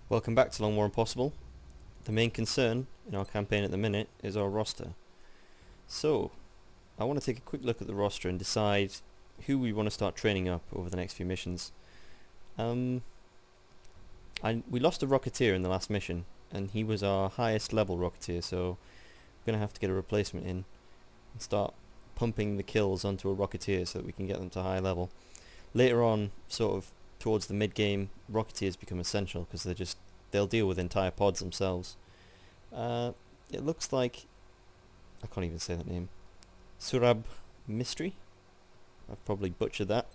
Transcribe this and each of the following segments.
Welcome back to Long War Impossible. The main concern in our campaign at the minute is our roster. So, I want to take a quick look at the roster and decide who we want to start training up over the next few missions. We lost a Rocketeer in the last mission, and he was our highest level Rocketeer, so we're going to have to get a replacement in and start pumping the kills onto a Rocketeer so that we can get them to high level. Later on, sort of towards the mid-game, Rocketeers become essential because they'll deal with entire pods themselves. It looks like, I can't even say that name, Surab Mystery. I've probably butchered that.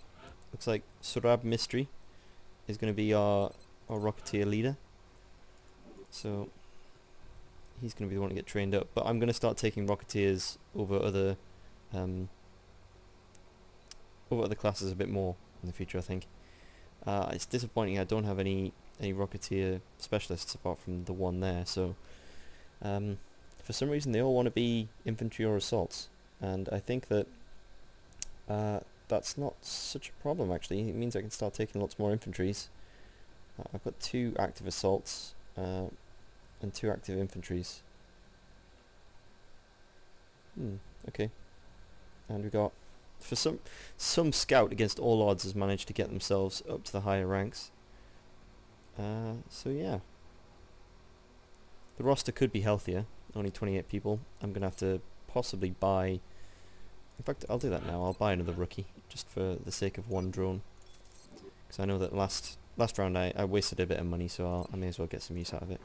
Looks like Surab Mystery is going to be our Rocketeer leader. So he's going to be the one to get trained up. But I'm going to start taking Rocketeers over other classes a bit more in the future, I think. It's disappointing I don't have any Rocketeer specialists apart from the one there, so for some reason they all want to be infantry or assaults, and I think that that's not such a problem actually. It means I can start taking lots more infantries. I've got 2 active assaults and 2 active infantries. Okay. And we got, for some scout against all odds has managed to get themselves up to the higher ranks. So yeah. The roster could be healthier, only 28 people. I'm going to have to possibly buy, in fact I'll do that now, I'll buy another rookie, just for the sake of one drone. Because I know that last round I wasted a bit of money, so I may as well get some use out of it.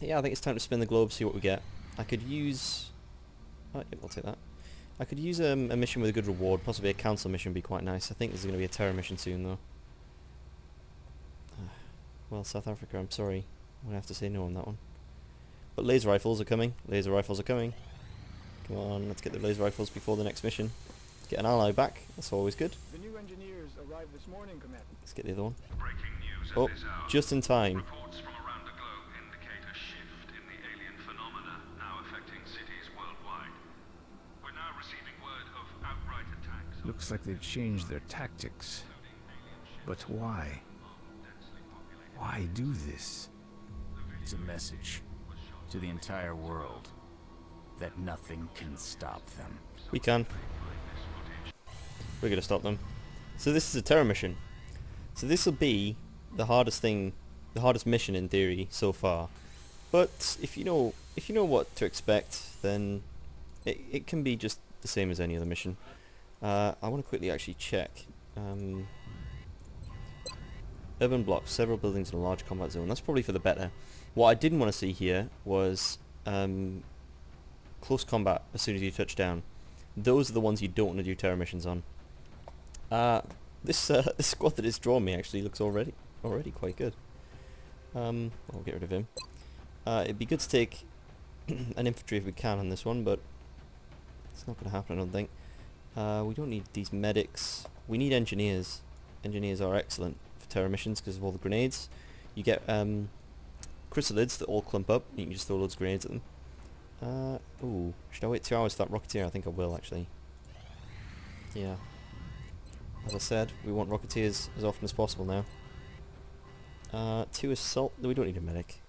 Yeah, I think it's time to spin the globe, see what we get. I could use, yeah, I'll take that. I could use a mission with a good reward, possibly a council mission would be quite nice. I think there's going to be a terror mission soon though. Well, South Africa, I'm sorry. I'm going to have to say no on that one. But laser rifles are coming. Laser rifles are coming. Come on, let's get the laser rifles before the next mission. Get an ally back, that's always good. The new engineers arrived this morning, Commander. Let's get the other one. Breaking news at Oh, this hour. just in time. Reports from around the globe indicate a shift in the alien phenomena now affecting cities worldwide. We're now receiving word of outright attacks. Looks like they've changed their tactics. But why? Why do this? It's a message to the entire world that nothing can stop them. We can. We're going to stop them. So this is a terror mission. So this will be the hardest thing, the hardest mission in theory so far. But if you know what to expect, then it can be just the same as any other mission. I want to quickly actually check. Urban blocks, several buildings in a large combat zone. That's probably for the better. What I didn't want to see here was close combat as soon as you touch down. Those are the ones you don't want to do terror missions on. This squad that is drawn me actually looks already quite good. I'll get rid of him. It'd be good to take an infantry if we can on this one, but it's not going to happen, I don't think. We don't need these medics. We need engineers. Engineers are excellent for terror missions because of all the grenades. You get Chrysalids that all clump up, and you can just throw loads of grenades at them. Ooh, should I wait 2 hours for that Rocketeer? I think I will actually. Yeah. As I said, we want Rocketeers as often as possible now. 2 assault. No, we don't need a medic.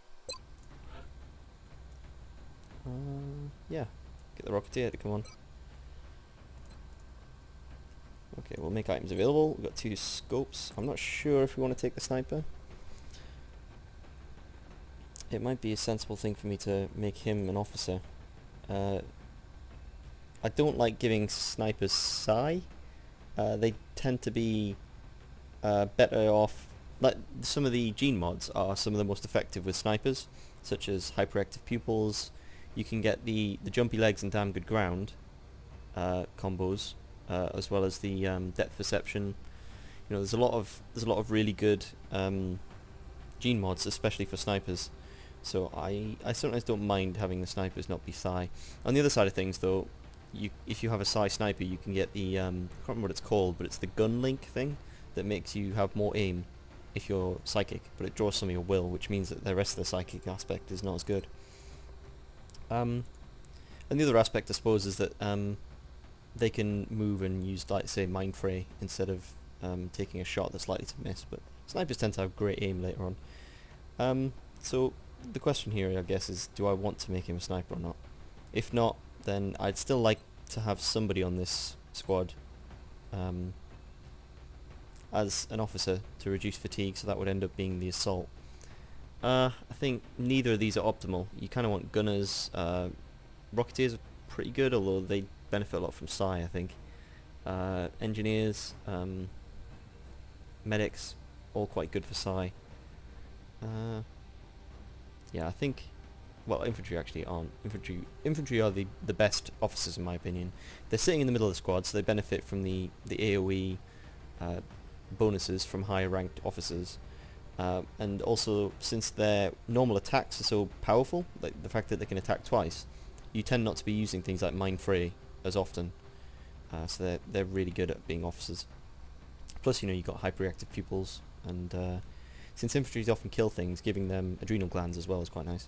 Yeah. Get the Rocketeer to come on. Okay, we'll make items available. We've got 2 scopes. I'm not sure if we want to take the sniper. It might be a sensible thing for me to make him an officer. I don't like giving snipers psi. They tend to be better off. Like some of the gene mods are some of the most effective with snipers, such as hyperactive pupils. You can get the jumpy legs and damn good ground combos, as well as the depth perception. You know, there's a lot of really good gene mods, especially for snipers. So I sometimes don't mind having the snipers not be psi. On the other side of things, though, if you have a psi sniper, you can get the I can't remember what it's called, but it's the gun link thing that makes you have more aim if you're psychic, but it draws some of your will, which means that the rest of the psychic aspect is not as good. And the other aspect, I suppose, is that they can move and use, like, say, Mind Fray instead of taking a shot that's likely to miss, but Snipers tend to have great aim later on. So the question here, I guess, is do I want to make him a sniper or not? If not, then I'd still like to have somebody on this squad as an officer to reduce fatigue, so that would end up being the assault. I think neither of these are optimal. You kind of want gunners. Rocketeers are pretty good, although they benefit a lot from psi, I think. Engineers, medics, all quite good for psi. Yeah, I think... Well, infantry actually aren't. Infantry are the best officers in my opinion. They're sitting in the middle of the squad, so they benefit from the AoE bonuses from higher ranked officers. And also, since their normal attacks are so powerful, like the fact that they can attack twice, you tend not to be using things like Mind Fray as often. So they're really good at being officers. Plus, you know, you've got hyperreactive pupils, and since infantry often kill things, giving them adrenal glands as well is quite nice.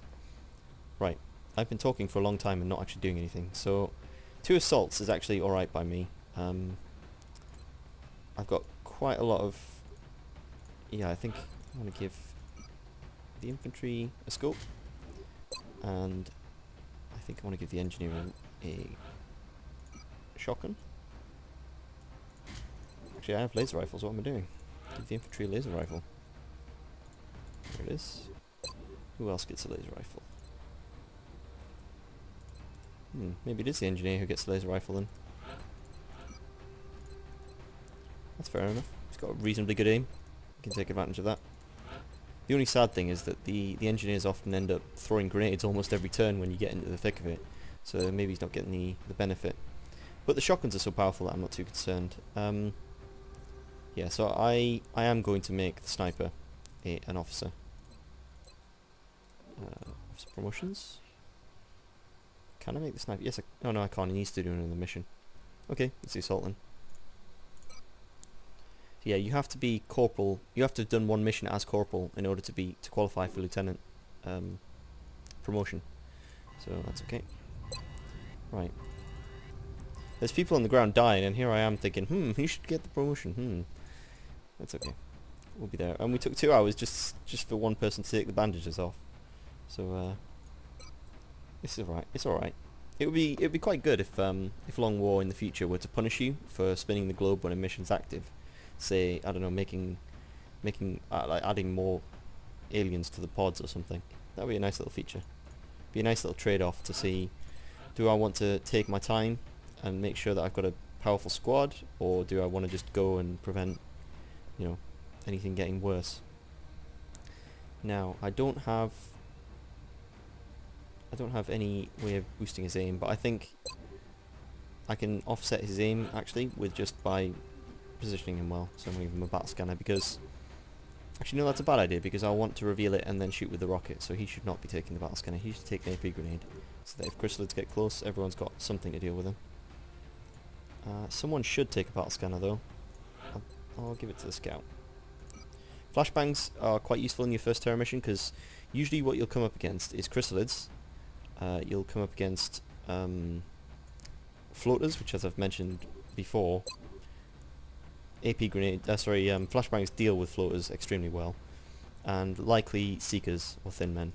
Right, I've been talking for a long time and not actually doing anything, so 2 assaults is actually alright by me. I've got quite a lot of... Yeah, I think I want to give the infantry a scope, and I think I want to give the engineer a shotgun. Actually, I have laser rifles, what am I doing? Give the infantry a laser rifle. There it is. Who else gets a laser rifle? Maybe it is the engineer who gets the laser rifle then. That's fair enough. He's got a reasonably good aim. You can take advantage of that. The only sad thing is that the engineers often end up throwing grenades almost every turn when you get into the thick of it. So maybe he's not getting the benefit. But the shotguns are so powerful that I'm not too concerned. Yeah, so I am going to make the sniper an officer. Officer promotions. Can I make the sniper? Yes, oh no, I can't. He needs to do another mission. Okay, it's the assault then. So yeah, you have to be corporal. You have to have done one mission as corporal in order to qualify for lieutenant promotion. So that's okay. Right. There's people on the ground dying, and here I am thinking, who should get the promotion? That's okay. We'll be there. And we took 2 hours just for one person to take the bandages off. So this is alright. It's alright. It would be quite good if Long War in the future were to punish you for spinning the globe when a mission's active. Say, I don't know, like adding more aliens to the pods or something. That would be a nice little feature. Be a nice little trade-off to see, do I want to take my time and make sure that I've got a powerful squad, or do I want to just go and prevent, you know, anything getting worse? Now, I don't have any way of boosting his aim, but I think I can offset his aim actually with just by positioning him well. So I'm going to give him a battle scanner, because actually no, that's a bad idea, because I want to reveal it and then shoot with the rocket, so he should not be taking the battle scanner. He should take an AP grenade, so that if Chrysalids get close, everyone's got something to deal with him. Someone should take a battle scanner though. I'll give it to the scout. Flashbangs are quite useful in your first terror mission, because usually what you'll come up against is Chrysalids. You'll come up against floaters, which, as I've mentioned before, flashbangs deal with floaters extremely well, and likely seekers or thin men.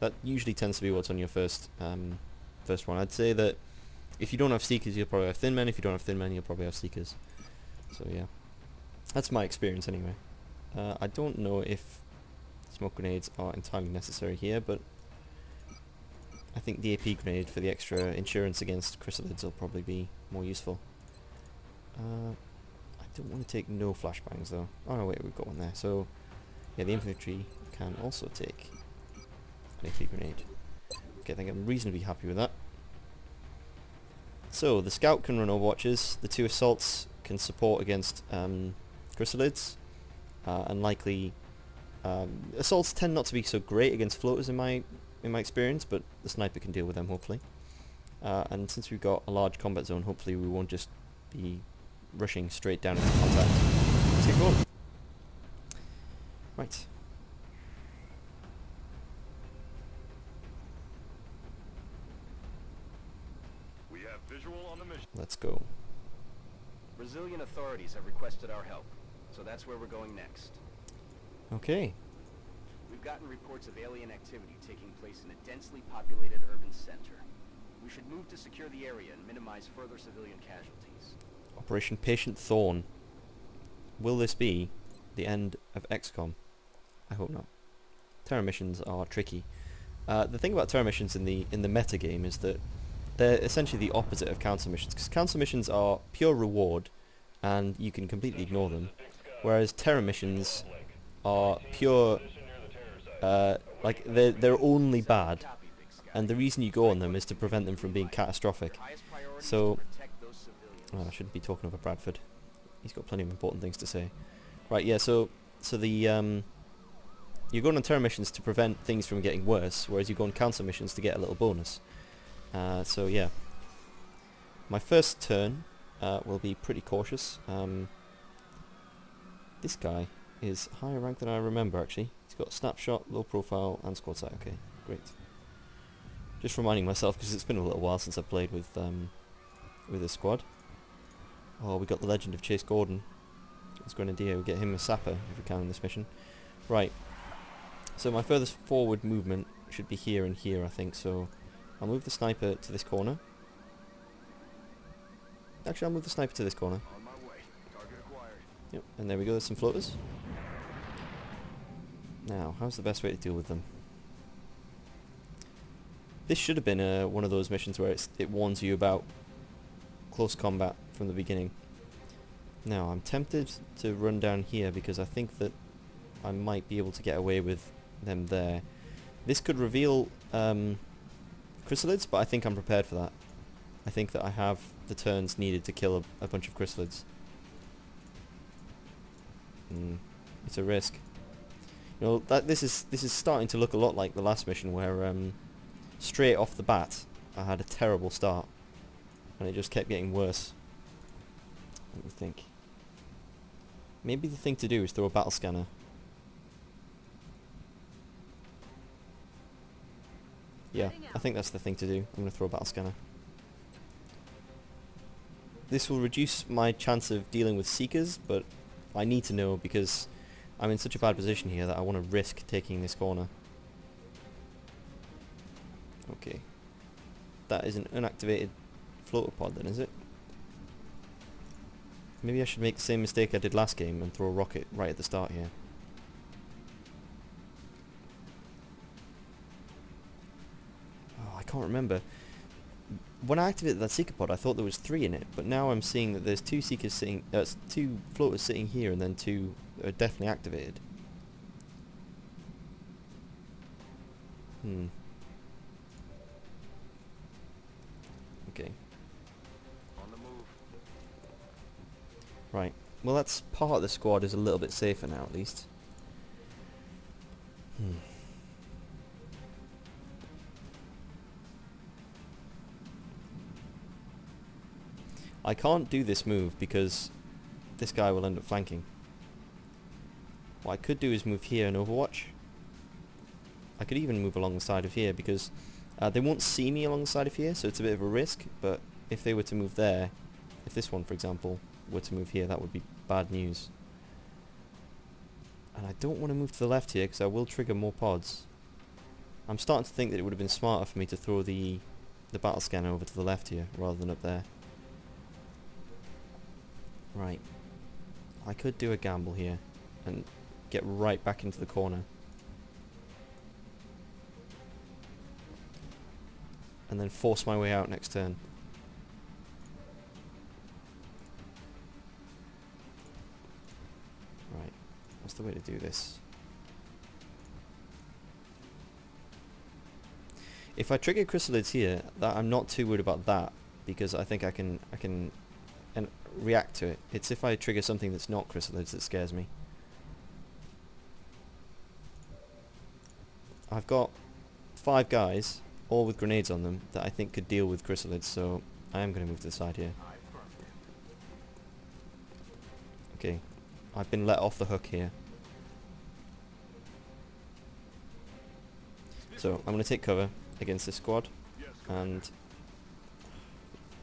That usually tends to be what's on your first one. I'd say that if you don't have seekers, you'll probably have thin men. If you don't have thin men, you'll probably have seekers. So yeah, that's my experience anyway. I don't know if smoke grenades are entirely necessary here, but I think the AP grenade for the extra insurance against Chrysalids will probably be more useful. I don't want to take no flashbangs though. Oh no, wait, we've got one there. So yeah, the infantry can also take an AP grenade. Okay, I think I'm reasonably happy with that. So the scout can run overwatches. The 2 assaults can support against Chrysalids, and likely assaults tend not to be so great against floaters in my experience, but the sniper can deal with them hopefully. And since we've got a large combat zone, hopefully we won't just be rushing straight down into contact. Let's get going. Right. We have visual on the mission. Let's go. Brazilian authorities have requested our help, so that's where we're going next. Okay. We've gotten reports of alien activity taking place in a densely populated urban center. We should move to secure the area and minimize further civilian casualties. Operation Patient Thorn. Will this be the end of XCOM? I hope not. Terror missions are tricky. The thing about terror missions in the meta game is that they're essentially the opposite of council missions, because council missions are pure reward and you can completely ignore them, whereas terror missions are pure like they're only bad, and the reason you go on them is to prevent them from being catastrophic. So I shouldn't be talking over Bradford. He's got plenty of important things to say. Right, yeah, so the you're going on terror missions to prevent things from getting worse, whereas you go on council missions to get a little bonus. So yeah, my first turn will be pretty cautious. This guy is higher rank than I remember, actually. He's got snapshot, low profile, and squad sight. Okay, great. Just reminding myself, because it's been a little while since I've played with this squad. Oh, we got the legend of Chase Gordon as Grenadier. We get him a sapper if we can in this mission. Right. So my furthest forward movement should be here and here, I think. So I'll move the sniper to this corner. Actually, I'll move the sniper to this corner. On my way. Target acquired. Yep, and there we go. There's some floaters. Now, how's the best way to deal with them? This should have been one of those missions where it warns you about close combat from the beginning. Now, I'm tempted to run down here because I think that I might be able to get away with them there. This could reveal Chrysalids, but I think I'm prepared for that. I think that I have the turns needed to kill a bunch of Chrysalids. It's a risk. You know, this is starting to look a lot like the last mission where straight off the bat I had a terrible start and it just kept getting worse. Let me think. Maybe the thing to do is throw a battle scanner. Yeah, I think that's the thing to do. I'm going to throw a battle scanner. This will reduce my chance of dealing with Seekers, but I need to know because I'm in such a bad position here that I want to risk taking this corner. Okay. That is an unactivated floater pod then, is it? Maybe I should make the same mistake I did last game and throw a rocket right at the start here. Oh, I can't remember. When I activated that Seeker pod, I thought there was 3 in it, but now I'm seeing that there's 2 Seekers sitting, 2 floaters sitting here, and then 2 are definitely activated. Okay. On the move. Right. Well, that's part of the squad is a little bit safer now, at least. I can't do this move because this guy will end up flanking. What I could do is move here and overwatch. I could even move along the side of here because they won't see me along the side of here, so it's a bit of a risk, but if they were to move there, if this one, for example, were to move here, that would be bad news. And I don't want to move to the left here because I will trigger more pods. I'm starting to think that it would have been smarter for me to throw the battle scanner over to the left here rather than up there. Right. I could do a gamble here and get right back into the corner. And then force my way out next turn. Right. What's the way to do this? If I trigger Chrysalids here, I'm not too worried about that because I think I can and react to it. It's if I trigger something that's not Chrysalids that scares me. I've got 5 guys, all with grenades on them, that I think could deal with Chrysalids, so I am going to move to the side here. Okay, I've been let off the hook here. So I'm going to take cover against this squad, and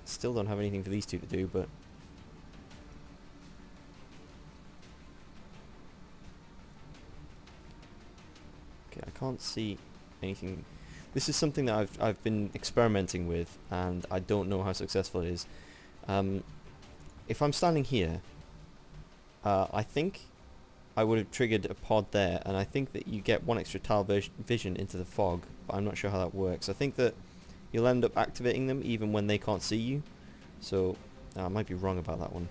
still don't have anything for these 2 to do, but I can't see anything. This is something that I've been experimenting with, and I don't know how successful it is. If I'm standing here, I think I would have triggered a pod there, and I think that you get one extra tile vision into the fog, but I'm not sure how that works. I think that you'll end up activating them even when they can't see you, so I might be wrong about that one.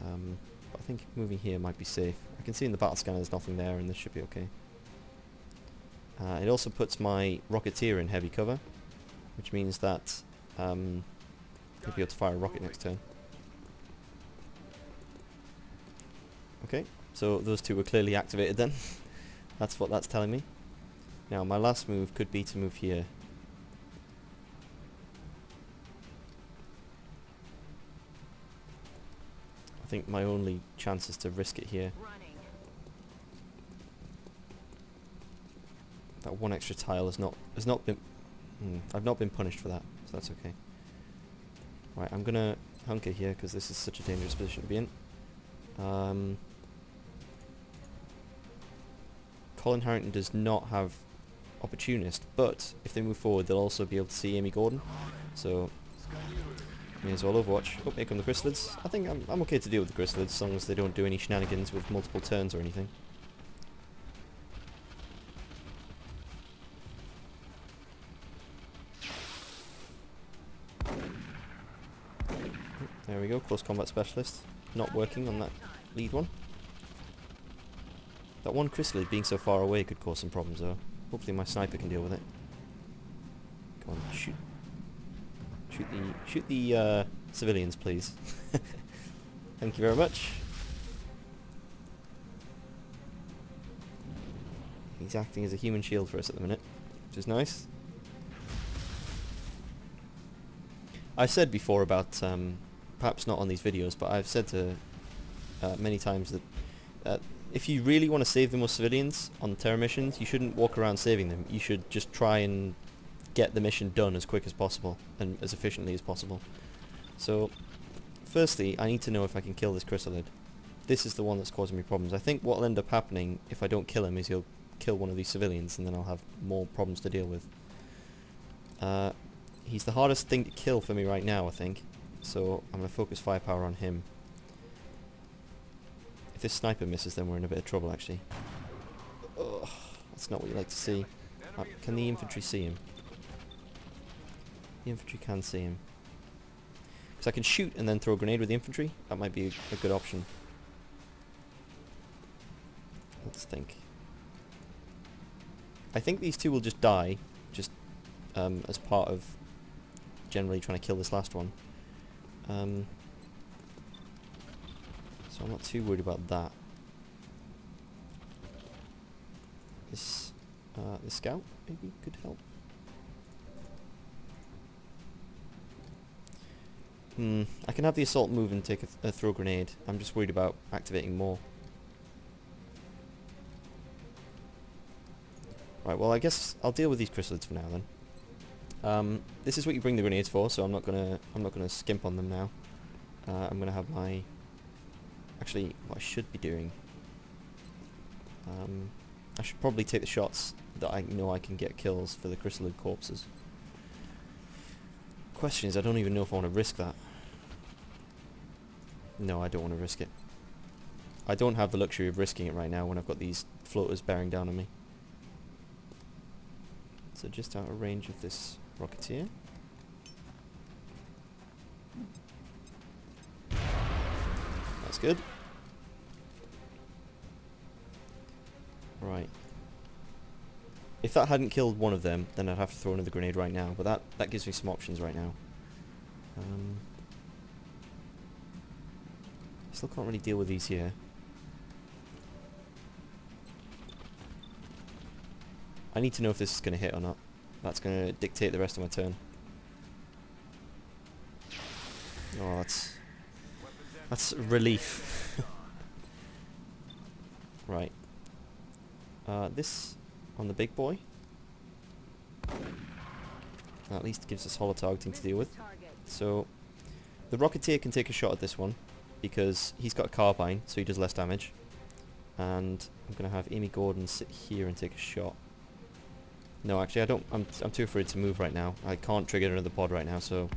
But I think moving here might be safe. I can see in the battle scanner there's nothing there, and this should be okay. It also puts my Rocketeer in heavy cover, which means that he'll be able to fire a rocket next turn. Okay, so those two were clearly activated then. That's what that's telling me. Now my last move could be to move here. I think my only chance is to risk it here. That one extra tile has not been I've not been punished for that, so that's okay. Right, I'm gonna hunker here because this is such a dangerous position to be in. Colin Harrington does not have Opportunist, but if they move forward they'll also be able to see Amy Gordon, so may as well Overwatch. Oh, here come the Chrysalids. I think I'm okay to deal with the Chrysalids as long as they don't do any shenanigans with multiple turns or anything. There we go, close combat specialist. Not working on that lead one. That one Chryssalid being so far away could cause some problems though. Hopefully my sniper can deal with it. Come on, shoot. Shoot the civilians, please. Thank you very much. He's acting as a human shield for us at the minute, which is nice. I've said before about, perhaps not on these videos, but I've said to many times that if you really want to save the most civilians on terror missions, you shouldn't walk around saving them. You should just try and get the mission done as quick as possible and as efficiently as possible. So, firstly, I need to know if I can kill this Chryssalid. This is the one that's causing me problems. I think what will end up happening if I don't kill him is he'll kill one of these civilians, and then I'll have more problems to deal with. He's the hardest thing to kill for me right now, I think. So I'm going to focus firepower on him. If this sniper misses, then we're in a bit of trouble, actually. Ugh, that's not what you like to see. Can the infantry see him? The infantry can see him. Because I can shoot and then throw a grenade with the infantry. That might be a good option. Let's think. I think these two will just die, just as part of generally trying to kill this last one. So I'm not too worried about that. This scout maybe could help. I can have the assault move and take a throw grenade. I'm just worried about activating more. Right, well I guess I'll deal with these Chrysalids for now then. This is what you bring the grenades for, so I'm not gonna skimp on them now. I'm gonna have my. Actually, what I should be doing. I should probably take the shots that I know I can get kills for the Chryssalid corpses. Question is, I don't even know if I want to risk that. No, I don't want to risk it. I don't have the luxury of risking it right now when I've got these floaters bearing down on me. So just out of range of this Rocketeer. That's good. Right. If that hadn't killed one of them, then I'd have to throw another grenade right now, but that gives me some options right now. Still can't really deal with these here. I need to know if this is going to hit or not. That's going to dictate the rest of my turn. Oh, that's relief. Right. This on the big boy. At least gives us holo targeting to deal with. So the Rocketeer can take a shot at this one because he's got a carbine, so he does less damage. And I'm going to have Amy Gordon sit here and take a shot. No, actually, I don't. I'm too afraid to move right now. I can't trigger another pod right now, so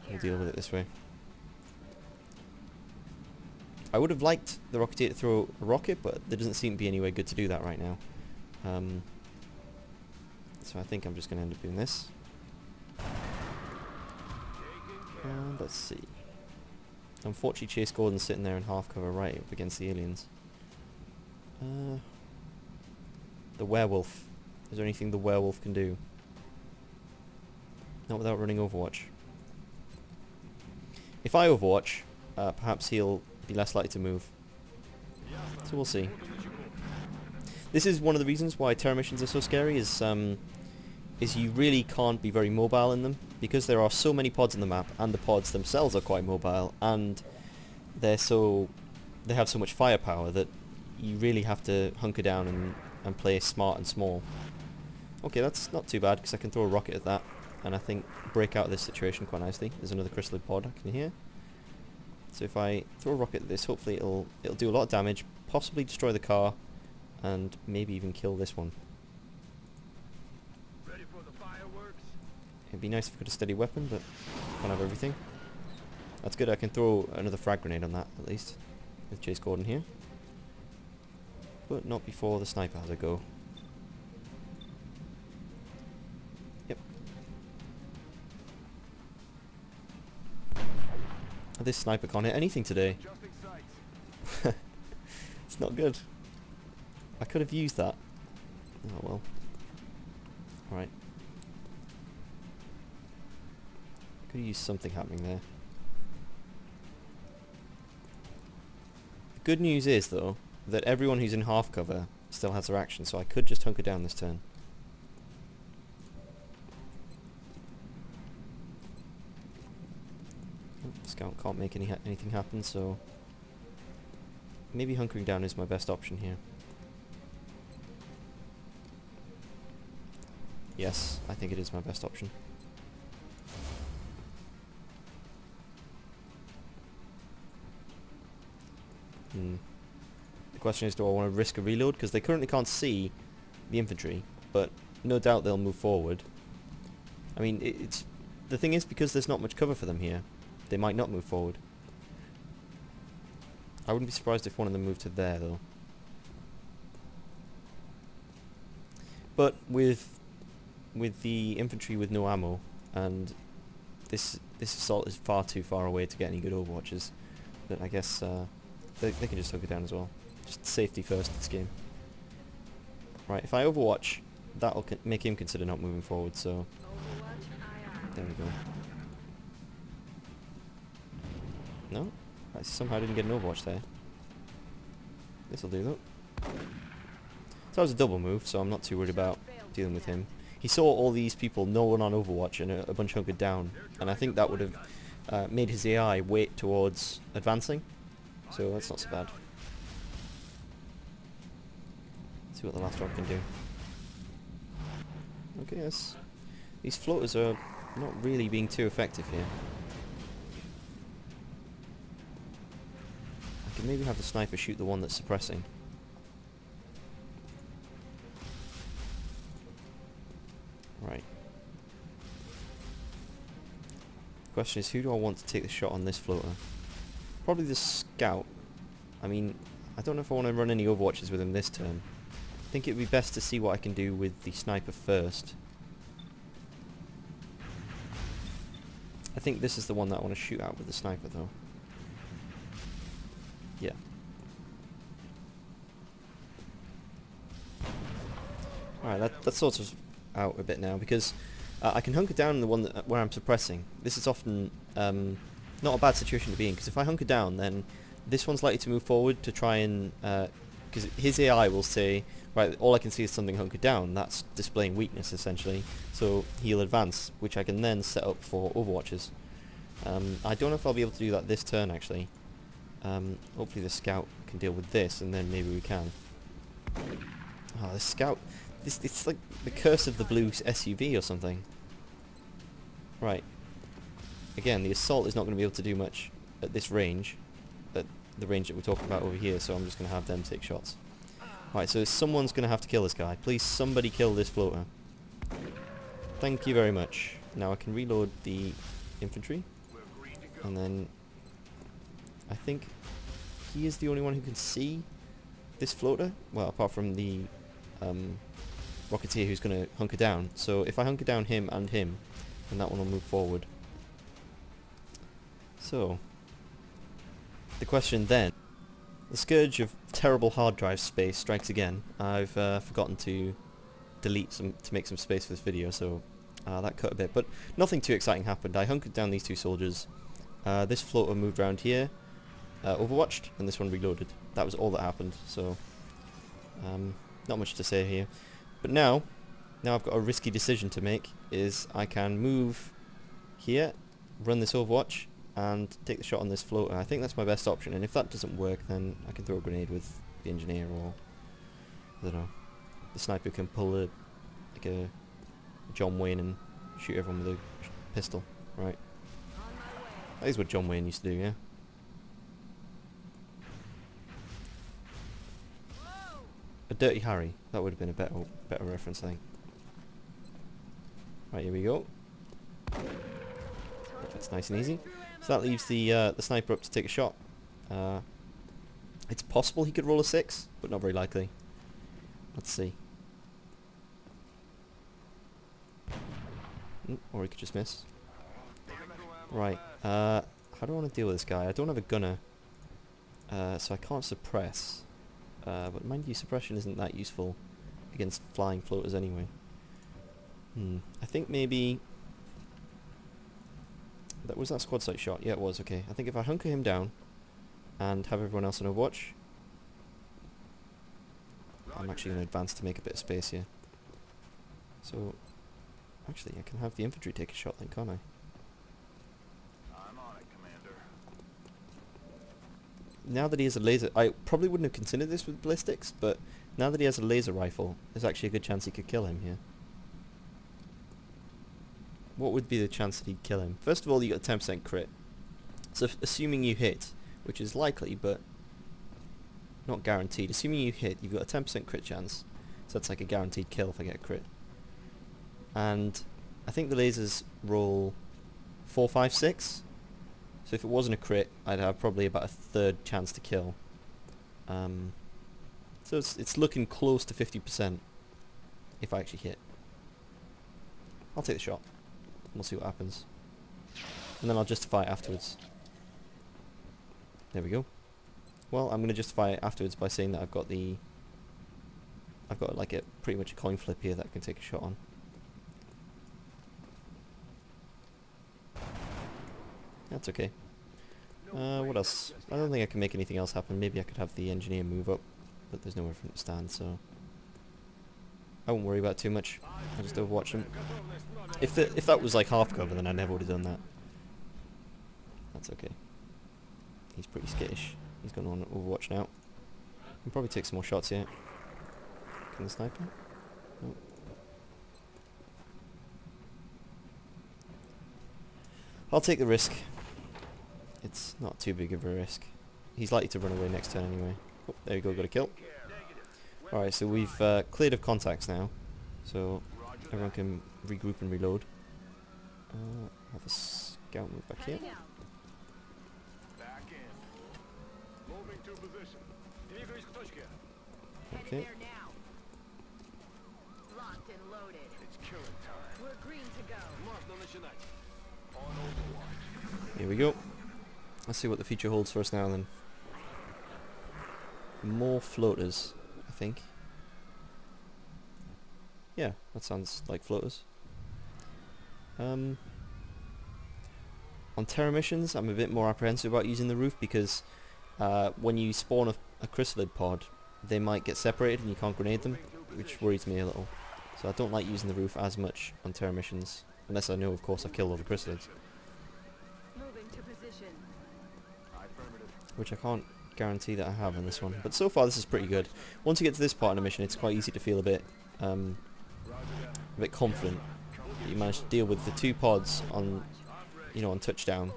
we'll deal with it this way. I would have liked the Rocketeer to throw a rocket, but there doesn't seem to be any way good to do that right now. So I think I'm just going to end up doing this. And let's see. Unfortunately, Chase Gordon's sitting there in half cover right up against the aliens. The werewolf. Is there anything the werewolf can do? Not without running Overwatch. If I Overwatch, perhaps he'll be less likely to move. So we'll see. This is one of the reasons why terror missions are so scary, is you really can't be very mobile in them, because there are so many pods in the map, and the pods themselves are quite mobile, and they have so much firepower that you really have to hunker down and play smart and small. Okay, that's not too bad, because I can throw a rocket at that, and I think break out of this situation quite nicely. There's another Chryssalid pod I can hear. So if I throw a rocket at this, hopefully it'll do a lot of damage, possibly destroy the car, and maybe even kill this one. Ready for the fireworks? It'd be nice if I could have a steady weapon, but can't have everything. That's good, I can throw another frag grenade on that, at least, with Chase Gordon here. But not before the sniper has a go. Yep. This sniper can't hit anything today. Adjusting sights. It's not good. I could have used that. Oh well. Alright. Could have used something happening there. The good news is, though, that everyone who's in half cover still has their action, so I could just hunker down this turn. Scout can't make anything happen, so maybe hunkering down is my best option here. Yes, I think it is my best option. The question is, do I want to risk a reload? Because they currently can't see the infantry, but no doubt they'll move forward. I mean, it's the thing is, because there's not much cover for them here, they might not move forward. I wouldn't be surprised if one of them moved to there, though. But with the infantry with no ammo, and this assault is far too far away to get any good overwatches, that I guess they can just hook it down as well. Just safety first this game. Right, if I overwatch, that'll make him consider not moving forward, so there we go. No? I somehow didn't get an overwatch there. This'll do though. So that was a double move, so I'm not too worried about dealing with him. He saw all these people, no one on Overwatch, and a bunch hunkered down, and I think that would have made his AI wait towards advancing, so that's not so bad. Let's see what the last drop can do. Okay, yes. These floaters are not really being too effective here. I could maybe have the sniper shoot the one that's suppressing. Right. The question is, who do I want to take the shot on this floater? Probably the scout. I mean, I don't know if I want to run any overwatches with him this turn. I think it would be best to see what I can do with the sniper first. I think this is the one that I want to shoot at with the sniper, though. Yeah. Alright, that's sort of out a bit now, because I can hunker down the one where I'm suppressing. This is often not a bad situation to be in, because if I hunker down, then this one's likely to move forward to try and... because his AI will say, right, all I can see is something hunkered down. That's displaying weakness, essentially. So he'll advance, which I can then set up for overwatches. I don't know if I'll be able to do that this turn, actually. Hopefully the scout can deal with this, and then maybe we can. Oh, the scout... It's like the curse of the blue SUV or something. Right. Again, the assault is not going to be able to do much at this range, at the range that we're talking about over here, so I'm just going to have them take shots. Right, so someone's going to have to kill this guy. Please, somebody kill this floater. Thank you very much. Now I can reload the infantry. And then I think he is the only one who can see this floater. Well, apart from the Rocketeer who's going to hunker down. So if I hunker down him, then that one will move forward. So, the question then. The scourge of terrible hard drive space strikes again. I've forgotten to delete to make some space for this video, so that cut a bit. But nothing too exciting happened. I hunkered down these two soldiers. This floater moved around here, overwatched, and this one reloaded. That was all that happened, so not much to say here. But now I've got a risky decision to make, is I can move here, run this overwatch, and take the shot on this floater. I think that's my best option, and if that doesn't work, then I can throw a grenade with the engineer, or I don't know, the sniper can pull a John Wayne and shoot everyone with a pistol, right? That is what John Wayne used to do, yeah. A Dirty Harry. That would have been a better reference, I think. Right, here we go. That's nice and easy. So that leaves the sniper up to take a shot. It's possible he could roll a 6, but not very likely. Let's see. Or he could just miss. Right, how do I want to deal with this guy? I don't have a gunner, so I can't suppress. But mind you, suppression isn't that useful against flying floaters anyway. I think maybe... Was that squad sight shot? Yeah, it was, okay. I think if I hunker him down and have everyone else on overwatch, I'm actually going to advance to make a bit of space here. So, actually, I can have the infantry take a shot then, can't I? I'm on it, Commander. Now that he has a laser... I probably wouldn't have considered this with ballistics, but now that he has a laser rifle, there's actually a good chance he could kill him here. What would be the chance that he'd kill him? First of all, you got a 10% crit. So assuming you hit, which is likely, but not guaranteed. Assuming you hit, you've got a 10% crit chance. So that's like a guaranteed kill if I get a crit. And I think the lasers roll 4, 5, 6. So if it wasn't a crit, I'd have probably about a third chance to kill. So it's looking close to 50% if I actually hit. I'll take the shot. We'll see what happens. And then I'll justify it afterwards. There we go. Well, I'm going to justify it afterwards by saying that I've got like pretty much a coin flip here that I can take a shot on. That's okay. What else? I don't think I can make anything else happen. Maybe I could have the engineer move up, but there's nowhere for him to stand, so I won't worry about it too much. I'll just overwatch him. If that was like half cover, then I never would have done that. That's okay. He's pretty skittish. He's gone on overwatch now. Can probably take some more shots here. Can the sniper? No. I'll take the risk. It's not too big of a risk. He's likely to run away next turn anyway. Oh, there you go, got a kill. Alright, so we've cleared of contacts now. So everyone can regroup and reload. Have a scout move back here. Back in. Moving to position. Okay. Locked and loaded. It's killing time. We're green to go. Можно начинать. On overwatch. Here we go. Let's see what the future holds for us now then. More floaters, I think. Yeah, that sounds like floaters. On terror missions, I'm a bit more apprehensive about using the roof because when you spawn a Chryssalid pod, they might get separated and you can't grenade them, which worries me a little. So I don't like using the roof as much on terror missions, unless I know, of course, I've killed all the Chrysalids, Moving to position. which I can't guarantee that I have in this one. But so far, this is pretty good. Once you get to this part of the mission, it's quite easy to feel a bit confident that you managed to deal with the 2 pods on, on touchdown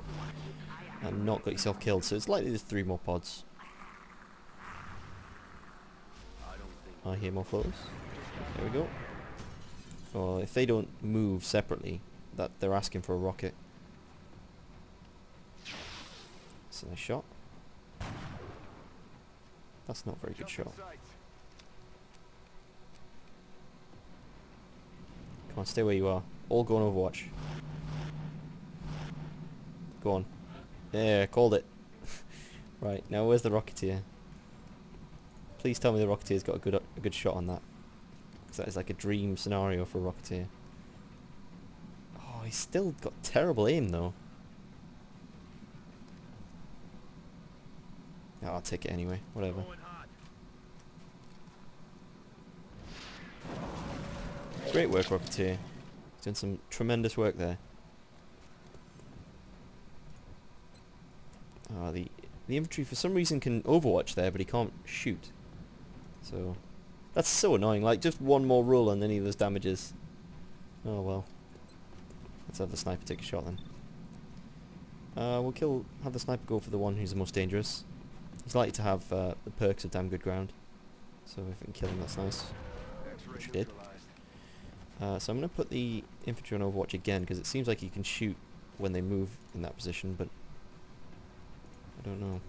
and not got yourself killed. So it's likely there's 3 more pods. I don't think I hear more floaters. There we go. Well, if they don't move separately, that they're asking for a rocket. That's a nice shot. That's not a very good shot. Come on, stay where you are. All go on Overwatch. Go on. Yeah, called it. Right, now where's the Rocketeer? Please tell me the Rocketeer's got a good shot on that. Because that is like a dream scenario for a Rocketeer. Oh, he's still got terrible aim though. Oh, I'll take it anyway, whatever. Great work, Rocketeer. He's done some tremendous work there. Oh, the infantry for some reason can Overwatch there, but he can't shoot. So that's so annoying. Like just one more roll on any of those damages. Oh well. Let's have the sniper take a shot then. We'll have the sniper go for the one who's the most dangerous. He's likely to have the perks of damn good ground. So if we can kill him, that's nice. Which we did. So I'm going to put the infantry on Overwatch again because it seems like he can shoot when they move in that position, but I don't know.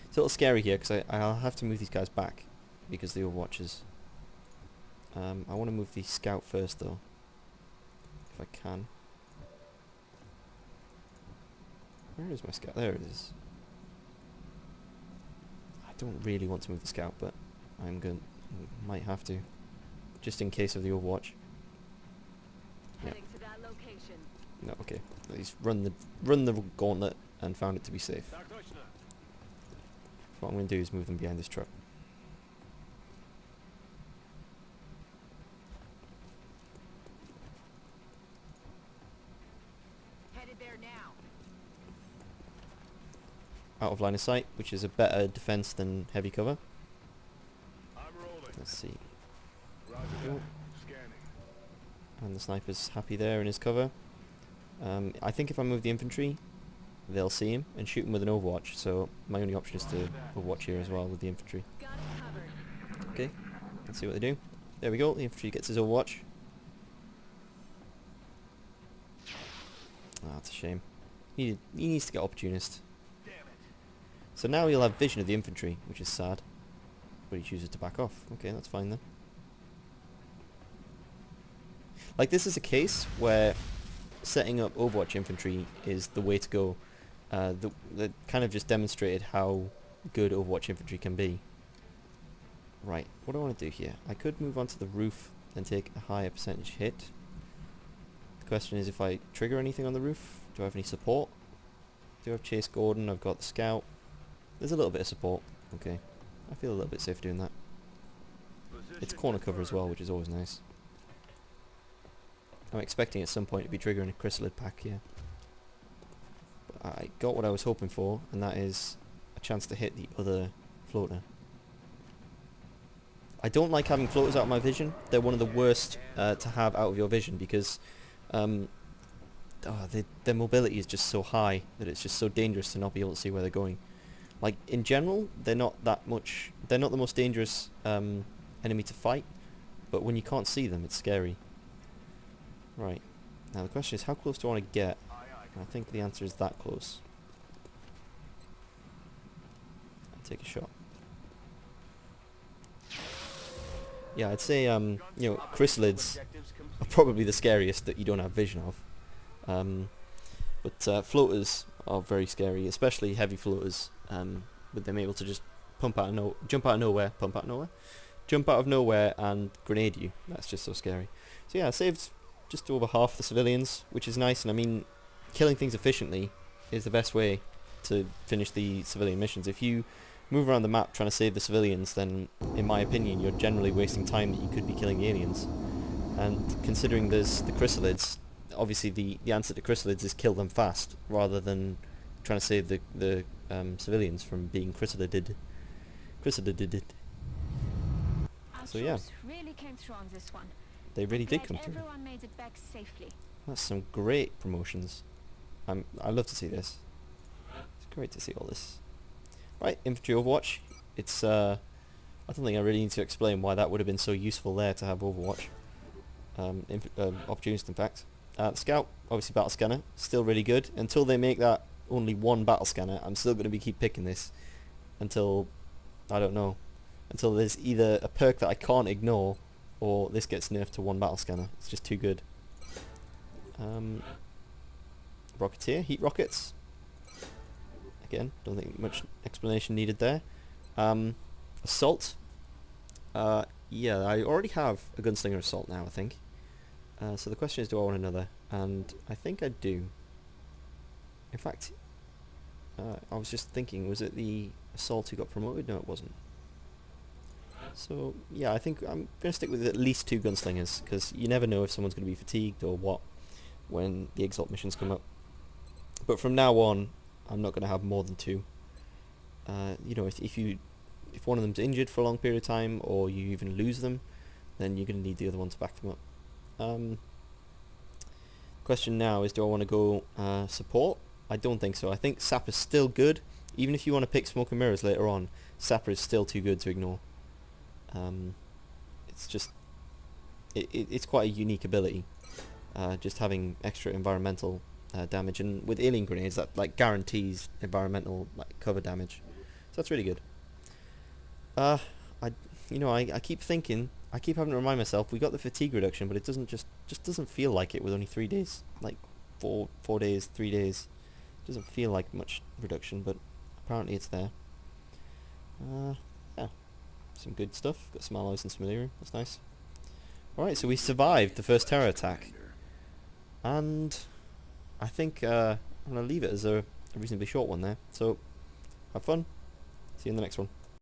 It's a little scary here because I'll have to move these guys back because the Overwatchers. I want to move the scout first though, if I can. Where is my scout? There it is. I don't really want to move the scout, but might have to, just in case of the Overwatch. Heading to that location. No, okay. He's run the gauntlet and found it to be safe. What I'm going to do is move them behind this truck. Headed there now. Out of line of sight, which is a better defense than heavy cover. I'm rolling. Let's see. Roger that. Scanning. And the sniper's happy there in his cover. I think if I move the infantry, they'll see him and shoot him with an Overwatch, so my only option is to Overwatch here as well with the infantry. Got it covered. Okay, let's see what they do. There we go, the infantry gets his Overwatch. Ah, that's a shame. He needs to get Opportunist. So now he'll have vision of the infantry, which is sad. But he chooses to back off. Okay, that's fine then. Like, this is a case where setting up Overwatch infantry is the way to go. That kind of just demonstrated how good Overwatch infantry can be. Right, what do I want to do here? I could move onto the roof and take a higher percentage hit. The question is if I trigger anything on the roof. Do I have any support? Do I have Chase Gordon? I've got the scout. There's a little bit of support. Okay, I feel a little bit safe doing that. It's corner cover as well, which is always nice. I'm expecting at some point to be triggering a Chryssalid pack here. But I got what I was hoping for, and that is a chance to hit the other floater. I don't like having floaters out of my vision. They're one of the worst to have out of your vision because their mobility is just so high that it's just so dangerous to not be able to see where they're going. Like, in general, they're not the most dangerous enemy to fight, but when you can't see them, it's scary. Right, now the question is, how close do I want to get? And I think the answer is that close. I'll take a shot. Yeah, I'd say, Chrysalids are probably the scariest that you don't have vision of. But floaters are very scary, especially heavy floaters, with them able to just jump out of nowhere and grenade you. That's just so scary. So yeah, I saved just over half the civilians, which is nice, and I mean, killing things efficiently is the best way to finish the civilian missions. If you move around the map trying to save the civilians, then in my opinion you're generally wasting time that you could be killing the aliens. And considering there's the Chrysalids, obviously the answer to Chrysalids is kill them fast, rather than trying to save the civilians from being Chrysalided. So yeah, really came through on this one. they really did come through. Everyone made it back safely. That's some great promotions. I love to see this. It's great to see all this. Right, infantry Overwatch. It's I don't think I really need to explain why that would have been so useful there to have Overwatch. Opportunist, in fact. The Scout, obviously battle scanner, still really good. Until they make that only one battle scanner, I'm still going to keep picking this until, I don't know, until there's either a perk that I can't ignore or this gets nerfed to one battle scanner. It's just too good. Rocketeer, heat rockets. Again, don't think much explanation needed there. Assault. Yeah, I already have a gunslinger assault now, I think. So the question is, do I want another? And I think I do. In fact, I was just thinking, was it the assault who got promoted? No, it wasn't. So yeah, I think I'm going to stick with at least 2 gunslingers, because you never know if someone's going to be fatigued or what when the Exalt missions come up. But from now on, I'm not going to have more than 2. You know, if one of them's injured for a long period of time, or you even lose them, then you're going to need the other one to back them up. Question now is, do I want to go support? I don't think so. I think Sapper's still good. Even if you want to pick Smoke and Mirrors later on, Sapper is still too good to ignore. It's just... It's quite a unique ability. Just having extra environmental damage. And with alien grenades, that like guarantees environmental like cover damage. So that's really good. I keep thinking, I keep having to remind myself, we got the fatigue reduction, but it doesn't just doesn't feel like it with only 3 days. Like 4 days, 3 days. It doesn't feel like much reduction, but apparently it's there. Yeah, some good stuff. Got some alloys and some delirium. That's nice. Alright, so we survived the first terror attack. And I think I'm going to leave it as a reasonably short one there. So, have fun. See you in the next one.